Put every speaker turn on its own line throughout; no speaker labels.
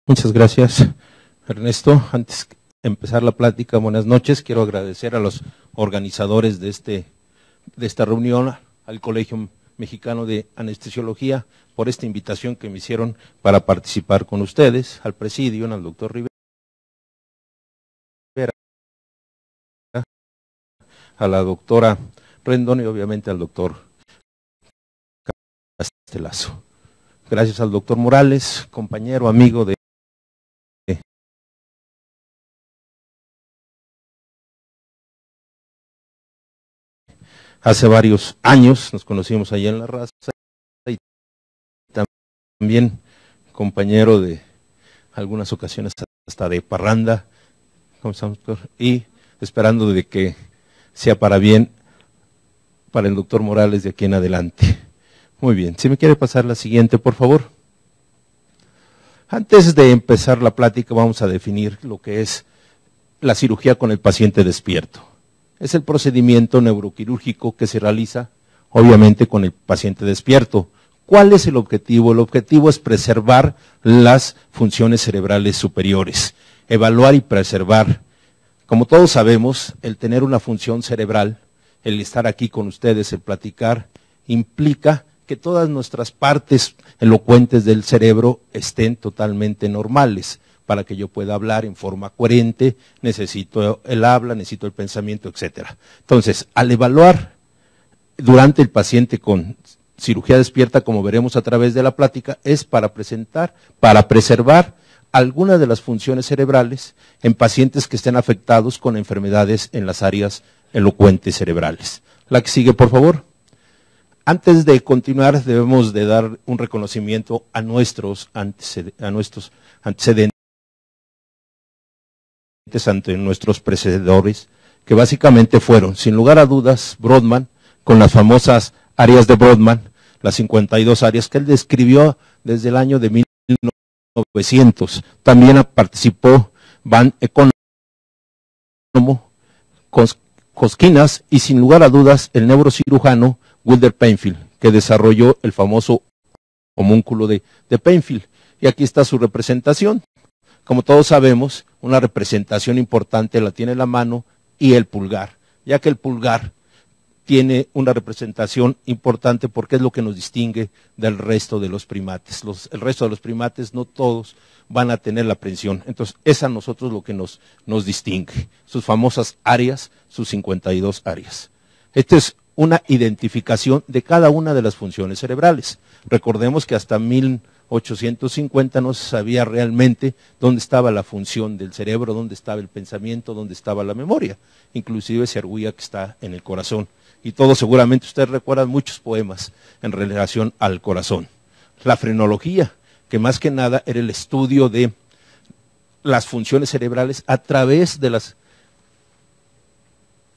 Muchas gracias, Ernesto. Antes de empezar la plática, buenas noches. Quiero agradecer a los organizadores de esta reunión, al Colegio Mexicano de Anestesiología, por esta invitación que me hicieron para participar con ustedes, al presidio, al doctor Rivera, a la doctora Rendón y obviamente al doctor Castelazo. Gracias al doctor Morales, compañero, amigo de hace varios años, nos conocimos allá en La Raza, y también compañero de algunas ocasiones hasta de parranda, y esperando de que sea para bien para el doctor Morales de aquí en adelante. Muy bien, si me quiere pasar la siguiente, por favor. Antes de empezar la plática vamos a definir lo que es la cirugía con el paciente despierto. Es el procedimiento neuroquirúrgico que se realiza, obviamente, con el paciente despierto. ¿Cuál es el objetivo? El objetivo es preservar las funciones cerebrales superiores, evaluar y preservar. Como todos sabemos, el tener una función cerebral, el estar aquí con ustedes, el platicar, implica que todas nuestras partes elocuentes del cerebro estén totalmente normales. Para que yo pueda hablar en forma coherente, necesito el habla, necesito el pensamiento, etcétera. Entonces, al evaluar durante el paciente con cirugía despierta, como veremos a través de la plática, es para preservar algunas de las funciones cerebrales en pacientes que estén afectados con enfermedades en las áreas elocuentes cerebrales. La que sigue, por favor. Antes de continuar, debemos de dar un reconocimiento a nuestros antecedentes ante nuestros precededores, que básicamente fueron, sin lugar a dudas, Brodmann, con las famosas áreas de Brodmann, las 52 áreas que él describió desde el año de 1900. También participó Van Economo, Koskinas y, sin lugar a dudas, el neurocirujano Wilder Penfield, que desarrolló el famoso homúnculo de Penfield. Y aquí está su representación. Como todos sabemos, una representación importante la tiene la mano y el pulgar, ya que el pulgar tiene una representación importante porque es lo que nos distingue del resto de los primates. El resto de los primates, no todos van a tener la prensión, entonces es a nosotros lo que nos distingue, sus famosas áreas, sus 52 áreas. Esta es una identificación de cada una de las funciones cerebrales. Recordemos que hasta 1850 no se sabía realmente dónde estaba la función del cerebro, dónde estaba el pensamiento, dónde estaba la memoria. Inclusive se arguía que está en el corazón. Y todos seguramente ustedes recuerdan muchos poemas en relación al corazón. La frenología, que más que nada era el estudio de las funciones cerebrales a través de las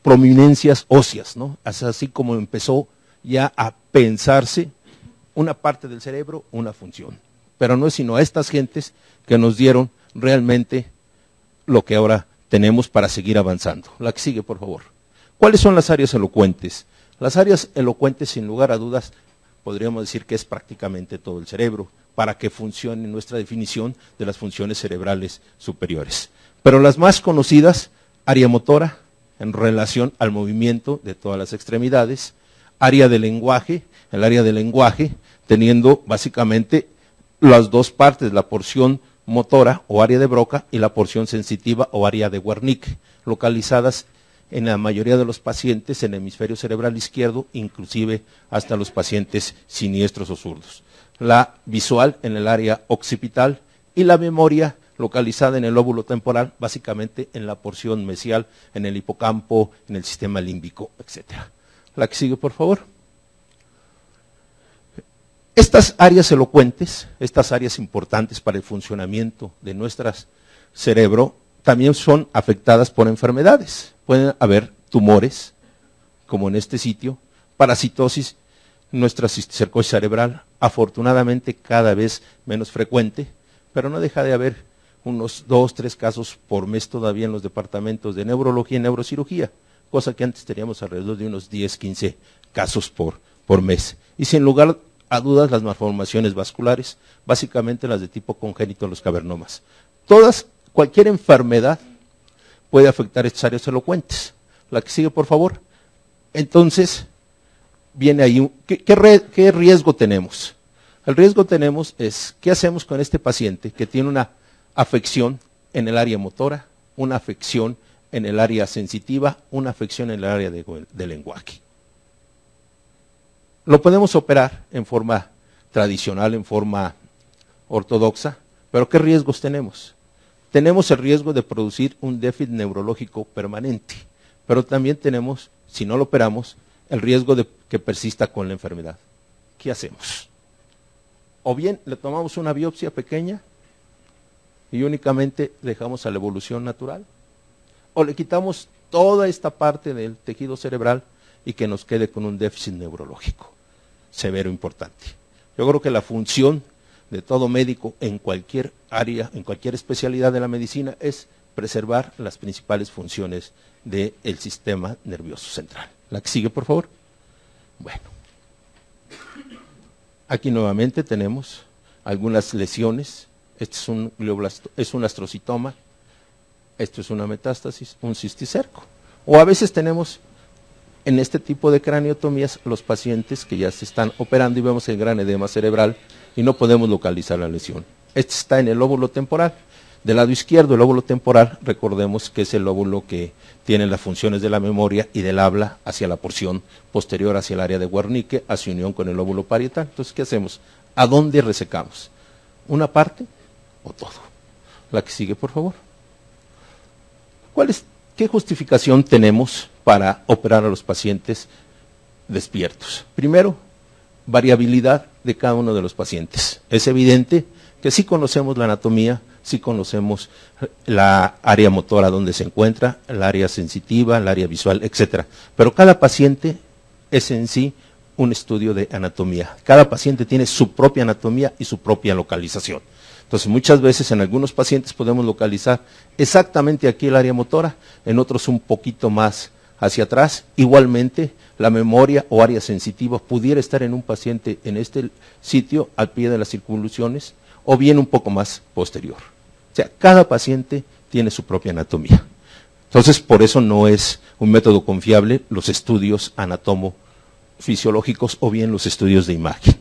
prominencias óseas, ¿no? Así como empezó ya a pensarse una parte del cerebro, una función. Pero no es sino a estas gentes que nos dieron realmente lo que ahora tenemos para seguir avanzando. La que sigue, por favor. ¿Cuáles son las áreas elocuentes? Las áreas elocuentes, sin lugar a dudas, podríamos decir que es prácticamente todo el cerebro, para que funcione nuestra definición de las funciones cerebrales superiores. Pero las más conocidas, área motora, en relación al movimiento de todas las extremidades, área de lenguaje, el área de lenguaje, teniendo básicamente las dos partes, la porción motora o área de Broca y la porción sensitiva o área de Wernicke, localizadas en la mayoría de los pacientes en el hemisferio cerebral izquierdo, inclusive hasta los pacientes siniestros o zurdos. La visual en el área occipital y la memoria localizada en el lóbulo temporal, básicamente en la porción mesial, en el hipocampo, en el sistema límbico, etc. La que sigue, por favor. Estas áreas elocuentes, estas áreas importantes para el funcionamiento de nuestro cerebro, también son afectadas por enfermedades. Pueden haber tumores, como en este sitio, parasitosis, nuestra cisticercosis cerebral, afortunadamente cada vez menos frecuente, pero no deja de haber unos 2, 3 casos por mes todavía en los departamentos de neurología y neurocirugía, cosa que antes teníamos alrededor de unos 10, 15 casos por mes. Y sin lugar a dudas las malformaciones vasculares, básicamente las de tipo congénito, los cavernomas. Cualquier enfermedad puede afectar estas áreas elocuentes. La que sigue, por favor. Entonces, viene ahí, ¿qué riesgo tenemos? El riesgo tenemos es, ¿qué hacemos con este paciente que tiene una afección en el área motora, una afección en el área sensitiva, una afección en el área de lenguaje? Lo podemos operar en forma tradicional, en forma ortodoxa, pero ¿qué riesgos tenemos? Tenemos el riesgo de producir un déficit neurológico permanente, pero también tenemos, si no lo operamos, el riesgo de que persista con la enfermedad. ¿Qué hacemos? O bien le tomamos una biopsia pequeña y únicamente dejamos a la evolución natural, o le quitamos toda esta parte del tejido cerebral y que nos quede con un déficit neurológico severo importante. Yo creo que la función de todo médico en cualquier área, en cualquier especialidad de la medicina, es preservar las principales funciones del sistema nervioso central. La que sigue, por favor. Bueno, aquí nuevamente tenemos algunas lesiones. Este es un astrocitoma, esto es una metástasis, un cisticerco. O a veces tenemos en este tipo de craniotomías los pacientes que ya se están operando y vemos el gran edema cerebral y no podemos localizar la lesión. Este está en el lóbulo temporal. Del lado izquierdo, el lóbulo temporal, recordemos que es el lóbulo que tiene las funciones de la memoria y del habla hacia la porción posterior, hacia el área de Wernicke, hacia unión con el lóbulo parietal. Entonces, ¿qué hacemos? ¿A dónde resecamos? ¿Una parte o todo? La que sigue, por favor. ¿Qué justificación tenemos para operar a los pacientes despiertos? Primero, variabilidad de cada uno de los pacientes. Es evidente que sí conocemos la anatomía, sí conocemos la área motora donde se encuentra, el área sensitiva, el área visual, etcétera. Pero cada paciente es en sí un estudio de anatomía. Cada paciente tiene su propia anatomía y su propia localización. Entonces, muchas veces en algunos pacientes podemos localizar exactamente aquí el área motora, en otros un poquito más hacia atrás. Igualmente, la memoria o área sensitiva pudiera estar en un paciente en este sitio, al pie de las circunvoluciones, o bien un poco más posterior. O sea, cada paciente tiene su propia anatomía. Entonces, por eso no es un método confiable los estudios anatomofisiológicos o bien los estudios de imagen.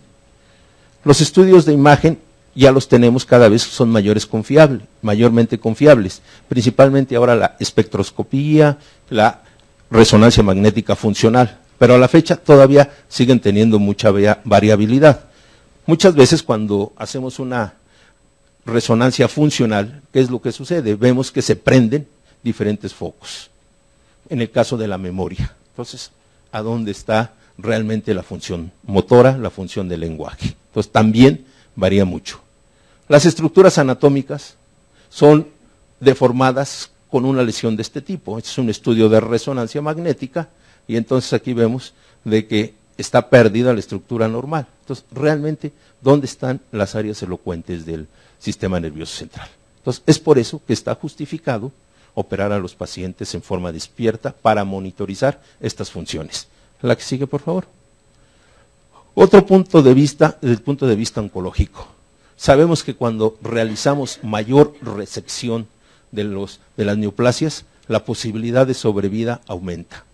Los estudios de imagen ya los tenemos cada vez, son mayormente confiables, principalmente ahora la espectroscopía, la resonancia magnética funcional, pero a la fecha todavía siguen teniendo mucha variabilidad. Muchas veces cuando hacemos una resonancia funcional, ¿qué es lo que sucede? Vemos que se prenden diferentes focos, en el caso de la memoria. Entonces, ¿a dónde está realmente la función motora, la función del lenguaje? Entonces, también varía mucho. Las estructuras anatómicas son deformadas con una lesión de este tipo. Este es un estudio de resonancia magnética y entonces aquí vemos de que está perdida la estructura normal. Entonces, realmente, ¿dónde están las áreas elocuentes del sistema nervioso central? Entonces, es por eso que está justificado operar a los pacientes en forma despierta para monitorizar estas funciones. La que sigue, por favor. Otro punto de vista, desde el punto de vista oncológico. Sabemos que cuando realizamos mayor resección de las neoplasias, la posibilidad de sobrevida aumenta.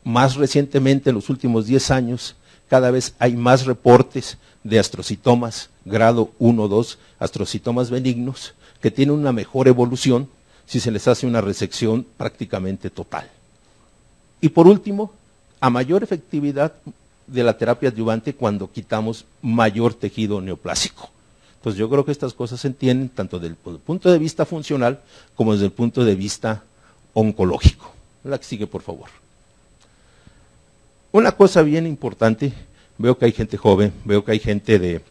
Más recientemente, en los últimos 10 años, cada vez hay más reportes de astrocitomas, grado 1 o 2, astrocitomas benignos, que tienen una mejor evolución si se les hace una resección prácticamente total. Y por último, a mayor efectividad de la terapia adyuvante cuando quitamos mayor tejido neoplásico. Entonces yo creo que estas cosas se entienden tanto desde el punto de vista funcional como desde el punto de vista oncológico. La que sigue, por favor. Una cosa bien importante, veo que hay gente joven, veo que hay gente de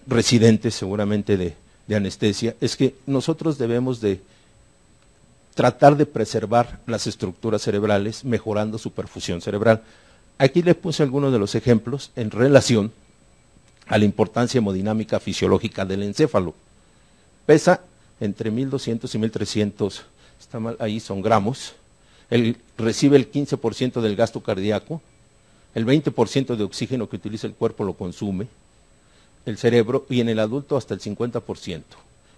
residentes seguramente de anestesia, es que nosotros debemos de tratar de preservar las estructuras cerebrales mejorando su perfusión cerebral. Aquí le puse algunos de los ejemplos en relación a la importancia hemodinámica fisiológica del encéfalo. Pesa entre 1200 y 1300, está mal, ahí son gramos, recibe el 15% del gasto cardíaco, el 20% de oxígeno que utiliza el cuerpo lo consume el cerebro, y en el adulto hasta el 50%.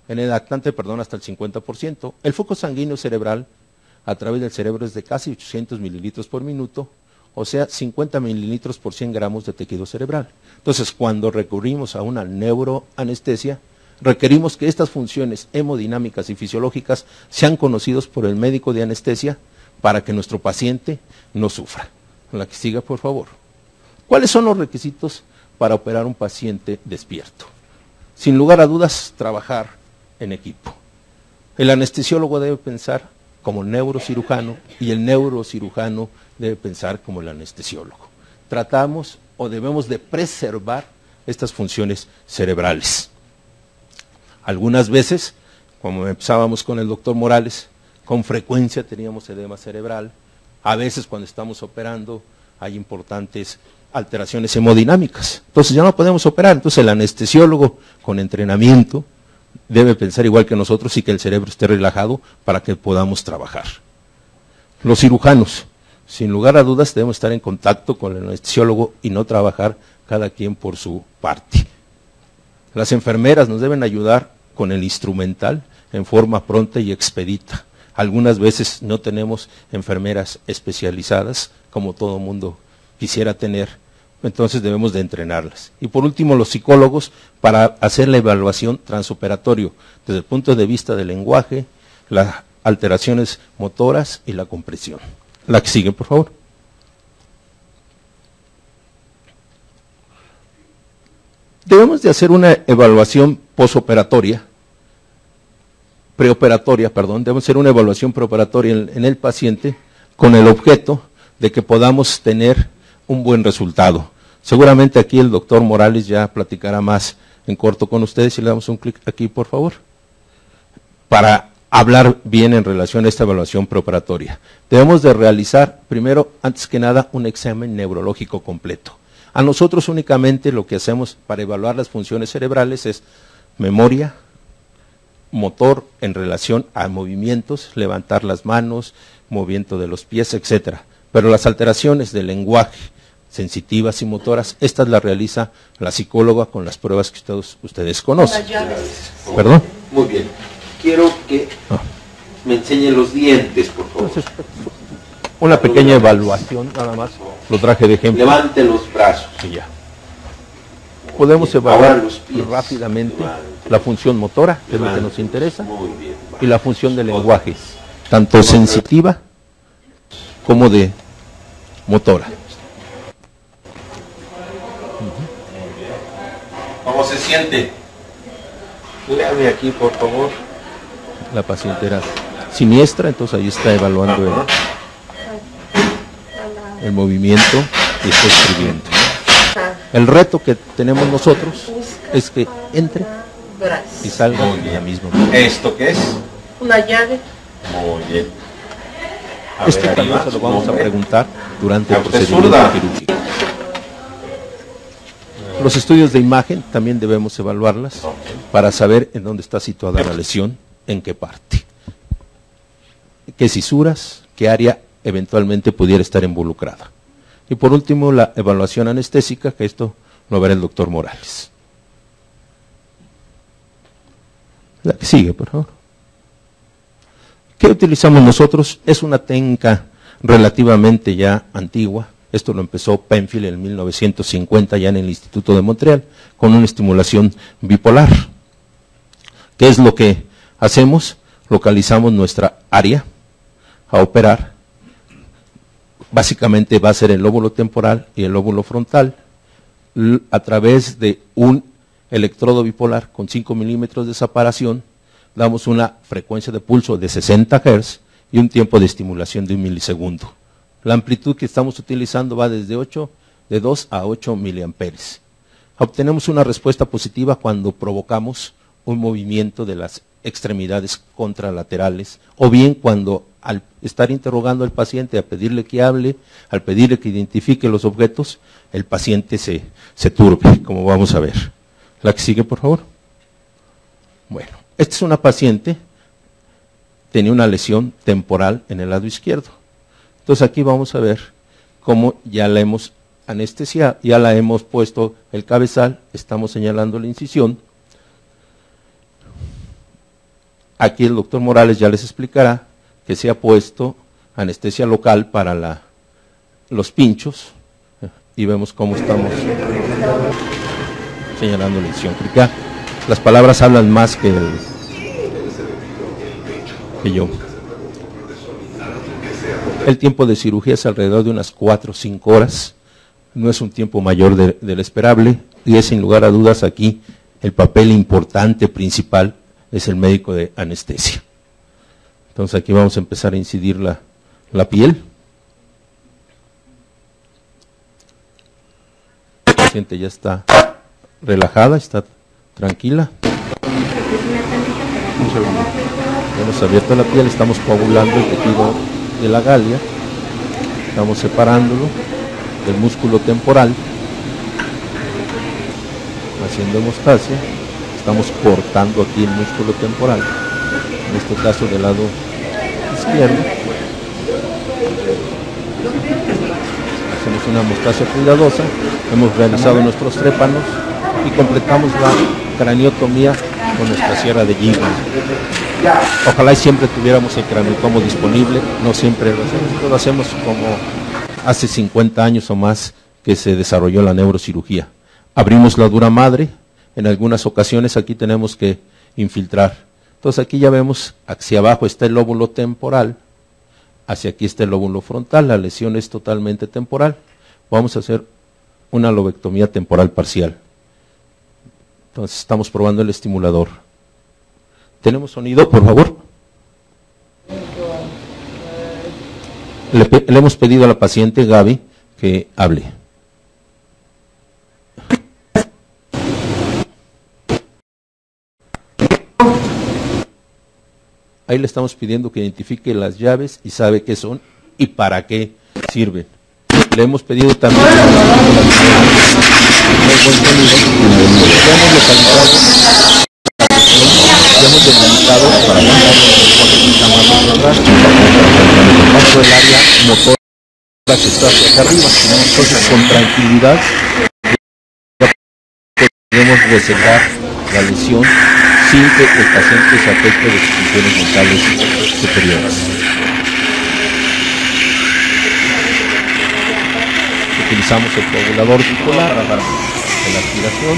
En el lactante, perdón, hasta el 50%. El flujo sanguíneo cerebral a través del cerebro es de casi 800 mililitros por minuto, o sea, 50 mililitros por 100 gramos de tejido cerebral. Entonces, cuando recurrimos a una neuroanestesia, requerimos que estas funciones hemodinámicas y fisiológicas sean conocidos por el médico de anestesia para que nuestro paciente no sufra. La que siga, por favor. ¿Cuáles son los requisitos para operar un paciente despierto? Sin lugar a dudas, trabajar en equipo. El anestesiólogo debe pensar como neurocirujano y el neurocirujano debe pensar como el anestesiólogo. Tratamos o debemos de preservar estas funciones cerebrales. Algunas veces, como empezábamos con el doctor Morales, con frecuencia teníamos edema cerebral. A veces cuando estamos operando hay importantes alteraciones hemodinámicas. Entonces ya no podemos operar. Entonces el anestesiólogo con entrenamiento debe pensar igual que nosotros y que el cerebro esté relajado para que podamos trabajar. Los cirujanos, sin lugar a dudas, debemos estar en contacto con el anestesiólogo y no trabajar cada quien por su parte. Las enfermeras nos deben ayudar con el instrumental en forma pronta y expedita. Algunas veces no tenemos enfermeras especializadas, como todo mundo quisiera tener, entonces debemos de entrenarlas. Y por último, los psicólogos para hacer la evaluación transoperatorio, desde el punto de vista del lenguaje, las alteraciones motoras y la compresión. La que sigue, por favor. Debemos de hacer una evaluación preoperatoria, debemos hacer una evaluación preoperatoria en el paciente con el objeto de que podamos tener un buen resultado. Seguramente aquí el doctor Morales ya platicará más en corto con ustedes, si le damos un clic aquí, por favor, para hablar bien en relación a esta evaluación preoperatoria. Debemos de realizar, primero, antes que nada, un examen neurológico completo. A nosotros únicamente lo que hacemos para evaluar las funciones cerebrales es memoria, motor en relación a movimientos, levantar las manos, movimiento de los pies, etcétera. Pero las alteraciones del lenguaje, sensitivas y motoras, estas las realiza la psicóloga con las pruebas que ustedes conocen. ¿Perdón?
Muy bien. Quiero que me enseñe los dientes, por favor.
Entonces, una pequeña evaluación, nada más, lo traje de ejemplo.
Levante los brazos.
Y ya. Podemos
Bien,
evaluar
los pies.
rápidamente
Levante.
la función motora, que es lo que
Levante.
nos interesa,
Muy bien.
y la función del lenguaje, tanto sensitiva como de motora.
¿Cómo se siente? Léame aquí, por favor.
La paciente era siniestra, entonces ahí está evaluando el movimiento y está escribiendo. El reto que tenemos nosotros es que entre y salga en la misma manera.
¿Esto qué es?
Una llave.
Muy bien. A
Este
ver,
también
arriba,
se lo
su
vamos a
nombre.
preguntar durante el
¿A usted
procedimiento
zurda?
quirúrgico. Los estudios de imagen también debemos evaluarlas para saber en dónde está situada la lesión, en qué parte, qué cisuras, qué área eventualmente pudiera estar involucrada. Y por último, la evaluación anestésica, que esto lo verá el doctor Morales. La que sigue, por favor. ¿Qué utilizamos nosotros? Es una técnica relativamente ya antigua. Esto lo empezó Penfield en 1950 ya en el Instituto de Montreal, con una estimulación bipolar. ¿Qué es lo que hacemos? Localizamos nuestra área a operar. Básicamente va a ser el lóbulo temporal y el lóbulo frontal a través de un electrodo bipolar con 5 milímetros de separación. Damos una frecuencia de pulso de 60 Hz y un tiempo de estimulación de 1 milisegundo. La amplitud que estamos utilizando va desde 2 a 8 miliamperes. Obtenemos una respuesta positiva cuando provocamos un movimiento de las extremidades contralaterales, o bien cuando al estar interrogando al paciente, a pedirle que hable, al pedirle que identifique los objetos, el paciente se turbe, como vamos a ver. La que sigue, por favor. Bueno, esta es una paciente, tenía una lesión temporal en el lado izquierdo. Entonces aquí vamos a ver cómo ya la hemos anestesia, ya la hemos puesto el cabezal, estamos señalando la incisión. Aquí el doctor Morales ya les explicará que se ha puesto anestesia local para los pinchos, y vemos cómo estamos señalando la incisión. Porque las palabras hablan más que yo. El tiempo de cirugía es alrededor de unas 4 o 5 horas, no es un tiempo mayor del esperable, y es sin lugar a dudas aquí el papel importante principal es el médico de anestesia. Entonces aquí vamos a empezar a incidir la piel. La paciente ya está relajada, está tranquila. Un segundo. Hemos abierto la piel, estamos coagulando el tejido de la galia, estamos separándolo del músculo temporal, haciendo hemostasia, estamos cortando aquí el músculo temporal, en este caso del lado izquierdo. Hacemos una hemostasia cuidadosa, hemos realizado nuestros trépanos y completamos la craniotomía con nuestra sierra de Gibson. Ojalá y siempre tuviéramos el craniotomo disponible, no siempre lo hacemos, pero lo hacemos como hace 50 años o más que se desarrolló la neurocirugía. Abrimos la dura madre, en algunas ocasiones aquí tenemos que infiltrar. Entonces aquí ya vemos, hacia abajo está el lóbulo temporal, hacia aquí está el lóbulo frontal, la lesión es totalmente temporal. Vamos a hacer una lobectomía temporal parcial. Entonces estamos probando el estimulador. ¿Tenemos sonido, por favor? Le hemos pedido a la paciente Gaby que hable. Ahí le estamos pidiendo que identifique las llaves y sabe qué son y para qué sirven. Le hemos pedido también que hemos delimitado para el área motora que está hacia acá arriba. Entonces con tranquilidad podemos resecar la lesión sin que el paciente se afecte de sus funciones mentales superiores. Utilizamos el coagulador bipolar para la aspiración.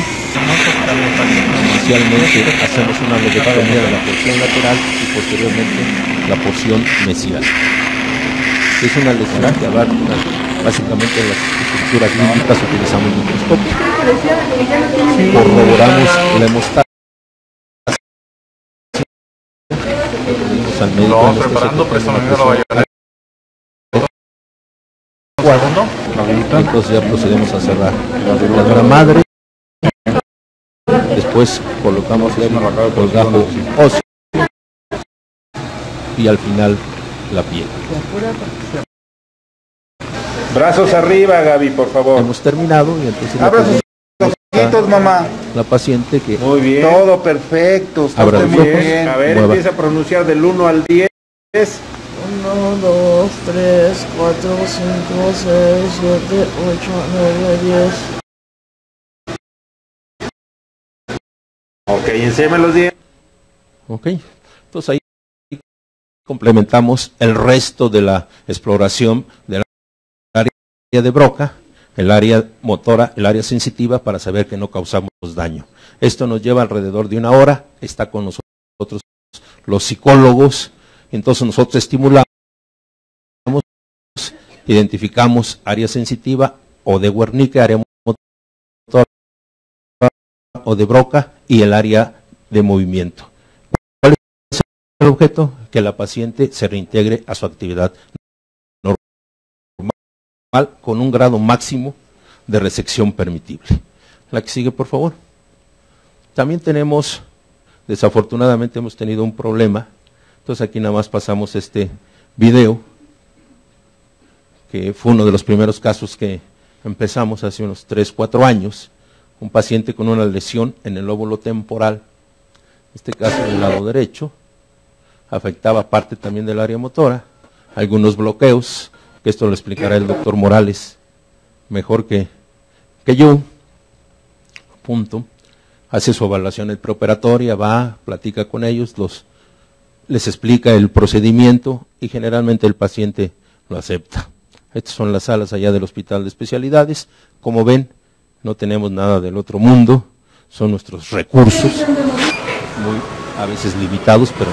Inicialmente hacemos una lobectomía de la porción lateral y posteriormente la porción mesial. Es una lesión que abarca básicamente las estructuras límbicas, utilizamos microscopio. Corroboramos la hemostasia. Al médico
lo preparando, presionando la valla.
Entonces ya procedemos a cerrar la dura madre. Después colocamos el colgajo óseo y al final la piel.
Brazos arriba, Gaby, por favor.
Hemos terminado y entonces
abra sus ojitos, mamá.
La paciente que
muy bien. Todo perfecto. Está
abra
muy bien. A ver,
mueva.
empieza a pronunciar del 1 al 10.
1, 2, 3, 4, 5, 6, 7, 8, 9, 10.
Ok, enséñame los 10.
Ok, entonces ahí complementamos el resto de la exploración del área de Broca, el área motora, el área sensitiva, para saber que no causamos daño. Esto nos lleva alrededor de 1 hora, está con nosotros los psicólogos, entonces nosotros estimulamos, identificamos área sensitiva o de Wernicke, área motora o de Broca y el área de movimiento. ¿Cuál es el objeto? Que la paciente se reintegre a su actividad normal con un grado máximo de resección permitible. La que sigue, por favor. También tenemos, desafortunadamente hemos tenido un problema, entonces aquí nada más pasamos este video, que fue uno de los primeros casos que empezamos hace unos 3, 4 años, un paciente con una lesión en el lóbulo temporal, en este caso del lado derecho, afectaba parte también del área motora, algunos bloqueos, que esto lo explicará el doctor Morales mejor que yo, punto, hace su evaluación preoperatoria, va, platica con ellos, les explica el procedimiento y generalmente el paciente lo acepta. Estas son las salas allá del Hospital de Especialidades. Como ven, no tenemos nada del otro mundo, son nuestros recursos, muy a veces limitados, pero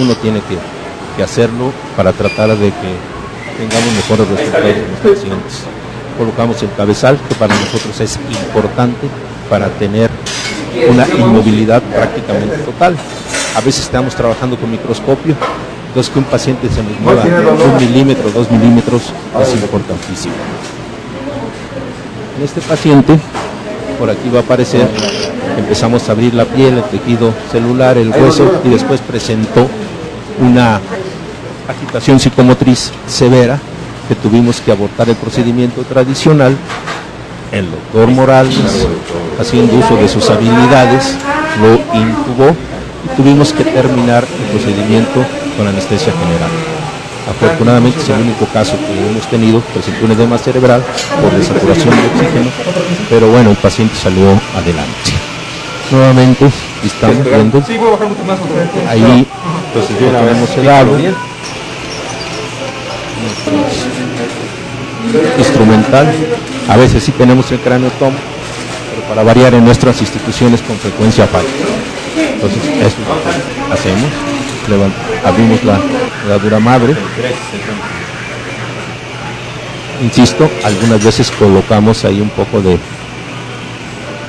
uno tiene que hacerlo para tratar de que tengamos mejores resultados en los pacientes. Colocamos el cabezal, que para nosotros es importante para tener una inmovilidad prácticamente total. A veces estamos trabajando con microscopio, entonces que un paciente se nos mueva 1 milímetro, 2 milímetros es importantísimo. En este paciente, por aquí va a aparecer, empezamos a abrir la piel, el tejido celular, el hueso, y después presentó una agitación psicomotriz severa, que tuvimos que abortar el procedimiento tradicional. El doctor Morales, haciendo uso de sus habilidades, lo intubó y tuvimos que terminar el procedimiento con anestesia general. Afortunadamente es el único caso que hemos tenido, presentó un edema cerebral por desaturación de oxígeno, pero bueno, el paciente salió adelante. Nuevamente, estamos viendo, ahí entonces ya tenemos el aro, instrumental, a veces sí tenemos el cráneo tomo, pero para variar en nuestras instituciones con frecuencia falla. Entonces eso es lo que hacemos, abrimos la dura madre, insisto, algunas veces colocamos ahí un poco de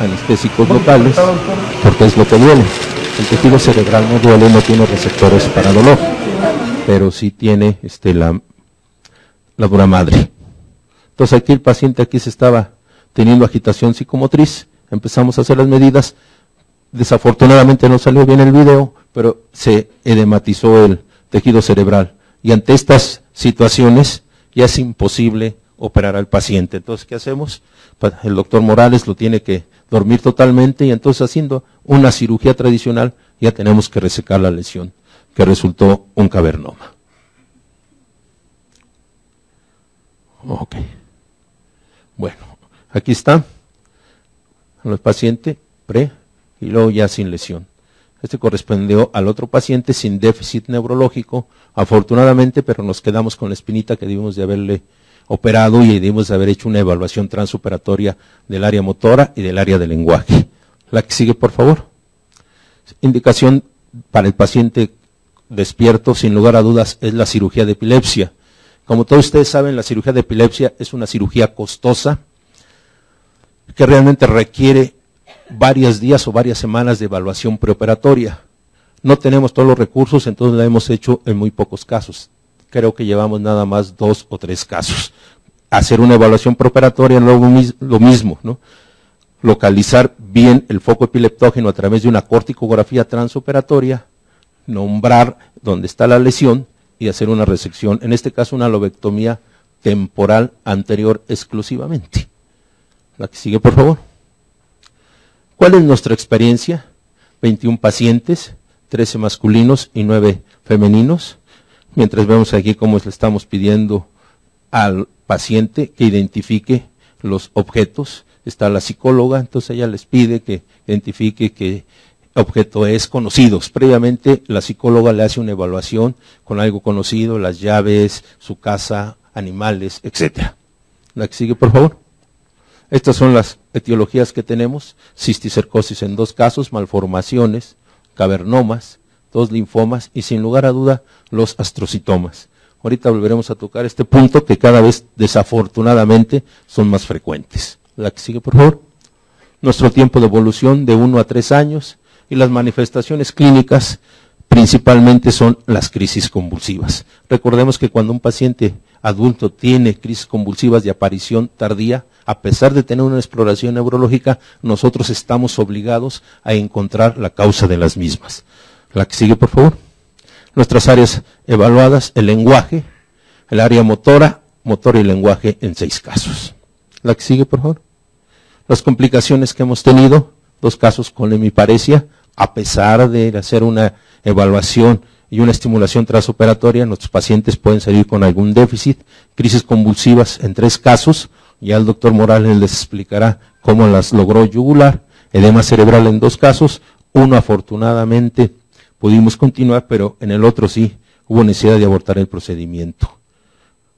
anestésicos locales, porque es lo que duele. El tejido cerebral no duele, no tiene receptores para dolor, pero sí tiene la dura madre. Entonces aquí el paciente se estaba teniendo agitación psicomotriz, empezamos a hacer las medidas, desafortunadamente no salió bien el video, pero se edematizó el tejido cerebral, y ante estas situaciones ya es imposible operar al paciente. Entonces, ¿qué hacemos? El doctor Morales lo tiene que dormir totalmente, y entonces haciendo una cirugía tradicional ya tenemos que resecar la lesión, que resultó un cavernoma. Ok. Bueno, aquí está el paciente pre y luego ya sin lesión. Este correspondió al otro paciente sin déficit neurológico, afortunadamente, pero nos quedamos con la espinita que debimos de haberle operado y debimos de haber hecho una evaluación transoperatoria del área motora y del área del lenguaje. La que sigue, por favor. Indicación para el paciente despierto, sin lugar a dudas, es la cirugía de epilepsia. Como todos ustedes saben, la cirugía de epilepsia es una cirugía costosa que realmente requiere varios días o varias semanas de evaluación preoperatoria. No tenemos todos los recursos, entonces la hemos hecho en muy pocos casos. Creo que llevamos nada más 2 o 3 casos. Hacer una evaluación preoperatoria luego lo mismo, ¿no? Localizar bien el foco epileptógeno a través de una corticografía transoperatoria, nombrar dónde está la lesión y hacer una resección, en este caso una lobectomía temporal anterior exclusivamente. La que sigue, por favor. ¿Cuál es nuestra experiencia? 21 pacientes, 13 masculinos y 9 femeninos. Mientras vemos aquí cómo le estamos pidiendo al paciente que identifique los objetos. Está la psicóloga, entonces ella les pide que identifique qué objeto es conocidos. Previamente la psicóloga le hace una evaluación con algo conocido, las llaves, su casa, animales, etcétera. La que sigue, por favor. Estas son las etiologías que tenemos: cisticercosis en 2 casos, malformaciones, cavernomas, 2 linfomas y sin lugar a duda los astrocitomas. Ahorita volveremos a tocar este punto que cada vez desafortunadamente son más frecuentes. La que sigue, por favor. Nuestro tiempo de evolución de 1 a 3 años y las manifestaciones clínicas principalmente son las crisis convulsivas. Recordemos que cuando un paciente adulto tiene crisis convulsivas de aparición tardía, a pesar de tener una exploración neurológica, nosotros estamos obligados a encontrar la causa de las mismas. La que sigue, por favor. Nuestras áreas evaluadas: el lenguaje, el área motora, motor y lenguaje en 6 casos. La que sigue, por favor. Las complicaciones que hemos tenido: 2 casos con hemiparesia, a pesar de hacer una evaluación y una estimulación transoperatoria, nuestros pacientes pueden salir con algún déficit. Crisis convulsivas en 3 casos, Ya el doctor Morales les explicará cómo las logró yugular. Edema cerebral en 2 casos, uno afortunadamente pudimos continuar, pero en el otro sí hubo necesidad de abortar el procedimiento.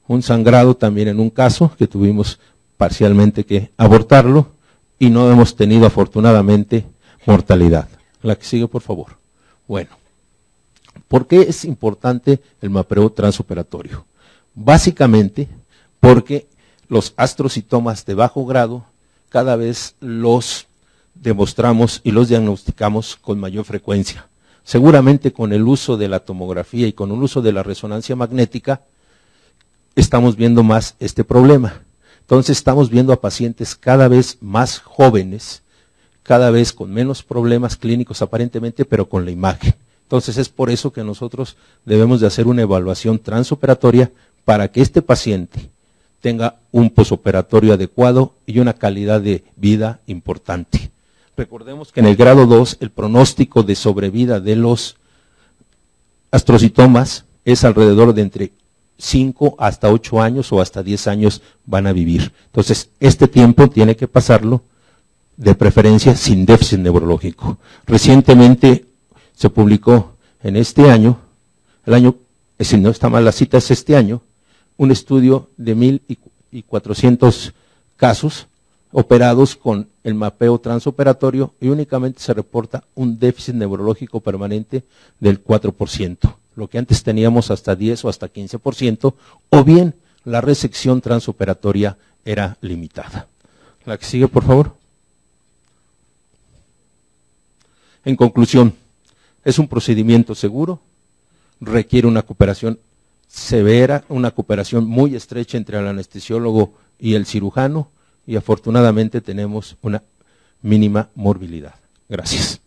Un sangrado también en un caso que tuvimos parcialmente que abortarlo y no hemos tenido afortunadamente mortalidad. La que sigue, por favor. Bueno, ¿por qué es importante el mapeo transoperatorio? Básicamente porque los astrocitomas de bajo grado cada vez los demostramos y los diagnosticamos con mayor frecuencia. Seguramente con el uso de la tomografía y con el uso de la resonancia magnética estamos viendo más este problema. Entonces estamos viendo a pacientes cada vez más jóvenes, cada vez con menos problemas clínicos aparentemente, pero con la imagen. Entonces es por eso que nosotros debemos de hacer una evaluación transoperatoria para que este paciente tenga un posoperatorio adecuado y una calidad de vida importante. Recordemos que en el grado 2 el pronóstico de sobrevida de los astrocitomas es alrededor de entre 5 hasta 8 años o hasta 10 años van a vivir. Entonces, este tiempo tiene que pasarlo de preferencia sin déficit neurológico. Recientemente se publicó en este año, si no está mal la cita es este año, un estudio de 1,400 casos operados con el mapeo transoperatorio y únicamente se reporta un déficit neurológico permanente del 4%. Lo que antes teníamos hasta 10 o hasta 15%, o bien la resección transoperatoria era limitada. La que sigue, por favor. En conclusión, es un procedimiento seguro, requiere una cooperación severa, una cooperación muy estrecha entre el anestesiólogo y el cirujano, y afortunadamente tenemos una mínima morbilidad. Gracias.